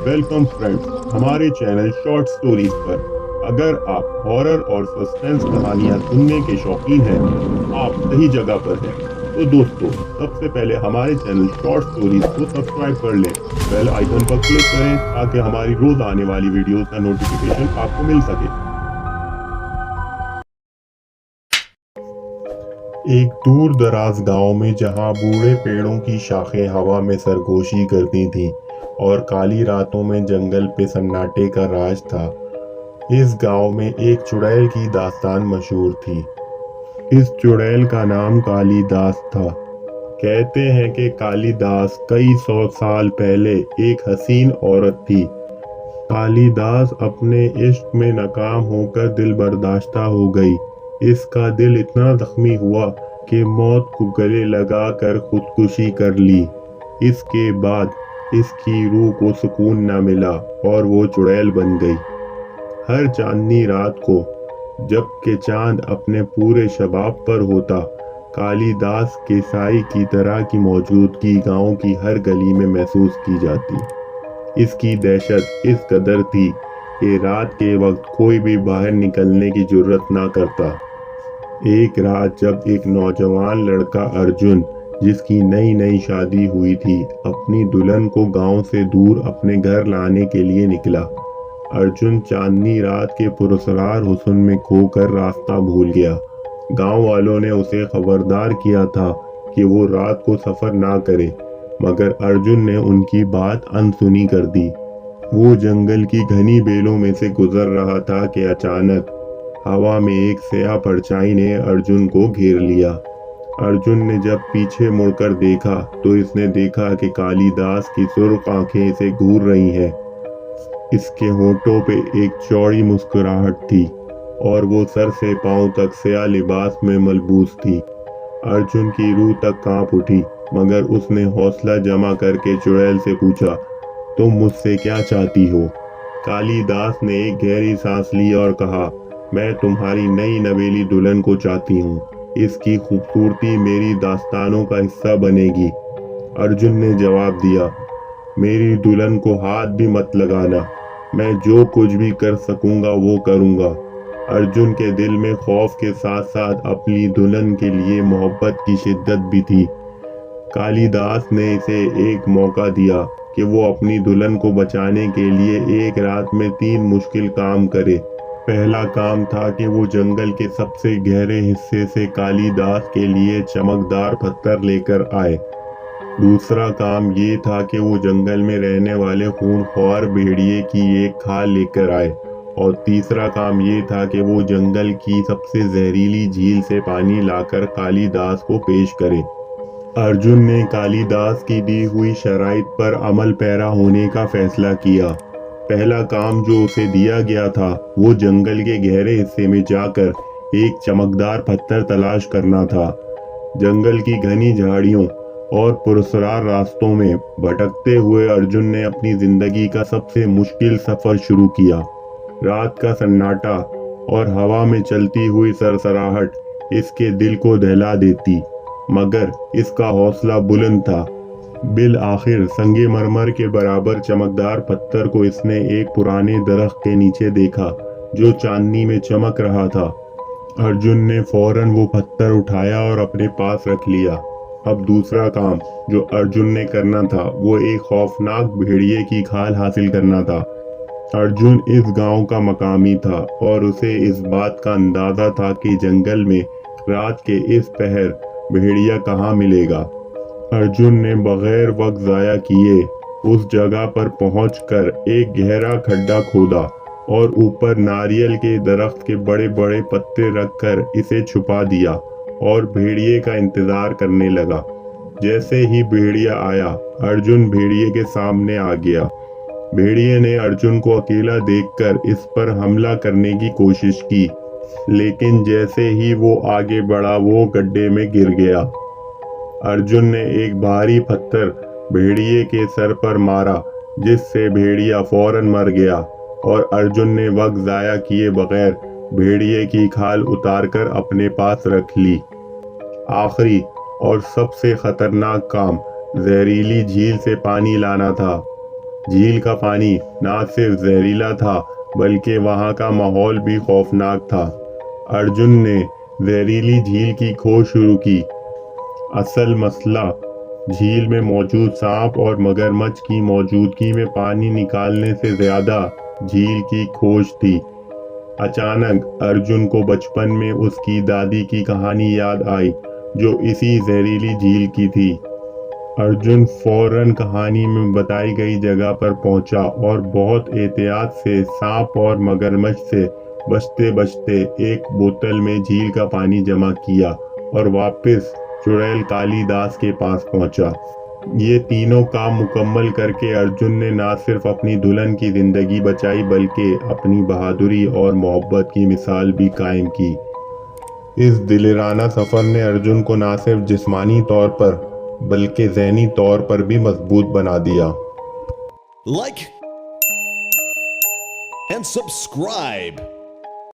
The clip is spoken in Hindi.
वेलकम फ्रेंड्स हमारे चैनल शॉर्ट स्टोरीज पर। अगर आप हॉरर और सस्पेंस कहानियां सुनने के शौकीन हैं तो आप सही जगह पर हैं। तो दोस्तों, सबसे पहले हमारे चैनल शॉर्ट स्टोरीज को सब्सक्राइब कर लें, बेल आइकन पर क्लिक करें ताकि हमारी रोज आने वाली वीडियोस का नोटिफिकेशन आपको मिल सके। एक दूर दराज गांव में जहां बूढ़े पेड़ों की शाखें हवा में सरगोशी करती थीं और काली रातों में जंगल पे सन्नाटे का राज था, इस गांव में एक चुड़ैल की दास्तान मशहूर थी। इस चुड़ैल का नाम कालिदास था। कहते हैं कि कालिदास कई 100 साल पहले एक हसीन औरत थी। कालिदास अपने इश्क में नाकाम होकर दिल बर्दाश्ता हो गई। इसका दिल इतना जख्मी हुआ कि मौत को गले लगाकर खुदकुशी कर ली। इसके बाद इसकी रूह को सुकून न मिला और वो चुड़ैल बन गई। हर चांदनी रात को जबकि चांद अपने पूरे शबाब पर होता, कालिदास के साई की तरह की मौजूदगी गांव की हर गली में महसूस की जाती। इसकी दहशत इस कदर थी कि रात के वक्त कोई भी बाहर निकलने की जुर्रत ना करता। एक रात जब एक नौजवान लड़का अर्जुन, जिसकी नई नई शादी हुई थी, अपनी दुल्हन को गांव से दूर अपने घर लाने के लिए निकला। अर्जुन चांदनी रात के पुरस्कार हुस्न में खोकर रास्ता भूल गया। गांव वालों ने उसे खबरदार किया था कि वो रात को सफर ना करे, मगर अर्जुन ने उनकी बात अनसुनी कर दी। वो जंगल की घनी बेलों में से गुजर रहा था कि अचानक हवा में एक स्याह परछाई ने अर्जुन को घेर लिया। अर्जुन ने जब पीछे मुड़कर देखा तो इसने देखा कि कालिदास की सुर्ख आंखें इसे घूर रही हैं। इसके होठों पे एक चौड़ी मुस्कुराहट थी और वो सर से पांव तक स्याह लिबास में मलबूस थी। अर्जुन की रूह तक कांप उठी, मगर उसने हौसला जमा करके चुड़ैल से पूछा, तुम मुझसे क्या चाहती हो? कालिदास ने एक गहरी सांस ली और कहा, मैं तुम्हारी नई नवेली दुल्हन को चाहती हूँ। इसकी खूबसूरती मेरी दास्तानों का हिस्सा बनेगी। अर्जुन ने जवाब दिया, मेरी दुल्हन को हाथ भी मत लगाना। मैं जो कुछ भी कर सकूंगा वो करूंगा। अर्जुन के दिल में खौफ के साथ साथ अपनी दुल्हन के लिए मोहब्बत की शिद्दत भी थी। कालिदास ने इसे एक मौका दिया कि वो अपनी दुल्हन को बचाने के लिए एक रात में 3 मुश्किल काम करे। पहला काम था कि वो जंगल के सबसे गहरे हिस्से से कालिदास के लिए चमकदार पत्थर लेकर आए। दूसरा काम ये था कि वो जंगल में रहने वाले खूंखार भेड़िए की एक खाल लेकर आए। और तीसरा काम ये था कि वो जंगल की सबसे जहरीली झील से पानी लाकर कालिदास को पेश करे। अर्जुन ने कालिदास की दी हुई शराइत पर अमल पैरा होने का फैसला किया। पहला काम जो उसे दिया गया था वो जंगल के गहरे हिस्से में जाकर एक चमकदार पत्थर तलाश करना था। जंगल की घनी झाड़ियों और पुरस्कार रास्तों में भटकते हुए अर्जुन ने अपनी जिंदगी का सबसे मुश्किल सफर शुरू किया। रात का सन्नाटा और हवा में चलती हुई सरसराहट इसके दिल को दहला देती, मगर इसका हौसला बुलंद था। बिल आखिर संगे मरमर के बराबर चमकदार पत्थर को इसने एक पुराने दरख्त के नीचे देखा जो चांदनी में चमक रहा था। अर्जुन ने फौरन वो पत्थर उठाया और अपने पास रख लिया। अब दूसरा काम जो अर्जुन ने करना था वो एक खौफनाक भेड़िए की खाल हासिल करना था। अर्जुन इस गांव का मकामी था और उसे इस बात का अंदाजा था कि जंगल में रात के इस पहर भेड़िया कहाँ मिलेगा। अर्जुन ने बगैर वक्त ज़ाया किए उस जगह पर पहुंचकर एक गहरा खड्डा खोदा और ऊपर नारियल के दरख्त के बड़े बड़े पत्ते रखकर इसे छुपा दिया और भेड़िए का इंतजार करने लगा। जैसे ही भेड़िया आया, अर्जुन भेड़िए के सामने आ गया। भेड़िए ने अर्जुन को अकेला देखकर इस पर हमला करने की कोशिश की, लेकिन जैसे ही वो आगे बढ़ा वो गड्ढे में गिर गया। अर्जुन ने एक भारी पत्थर भेड़िए के सर पर मारा, जिससे भेड़िया फौरन मर गया और अर्जुन ने वक्त ज़ाया किए बगैर भेड़िए की खाल उतारकर अपने पास रख ली। आखिरी और सबसे खतरनाक काम जहरीली झील से पानी लाना था। झील का पानी न सिर्फ जहरीला था बल्कि वहाँ का माहौल भी खौफनाक था। अर्जुन ने जहरीली झील की खोज शुरू की। असल मसला झील में मौजूद सांप और मगरमच्छ की मौजूदगी में पानी निकालने से ज्यादा झील की खोज थी। अचानक अर्जुन को बचपन में उसकी दादी की कहानी याद आई जो इसी जहरीली झील की थी। अर्जुन फौरन कहानी में बताई गई जगह पर पहुंचा और बहुत एहतियात से सांप और मगरमच्छ से बचते बचते एक बोतल में झील का पानी जमा किया और वापस चुड़ैल कालिदास के पास पहुंचा। ये तीनों काम मुकम्मल करके अर्जुन ने न सिर्फ अपनी दुल्हन की जिंदगी बचाई बल्कि अपनी बहादुरी और मोहब्बत की मिसाल भी कायम की। इस दिलेराना सफर ने अर्जुन को न सिर्फ जिस्मानी तौर पर बल्कि ज़हनी तौर पर भी मजबूत बना दिया। Like and subscribe.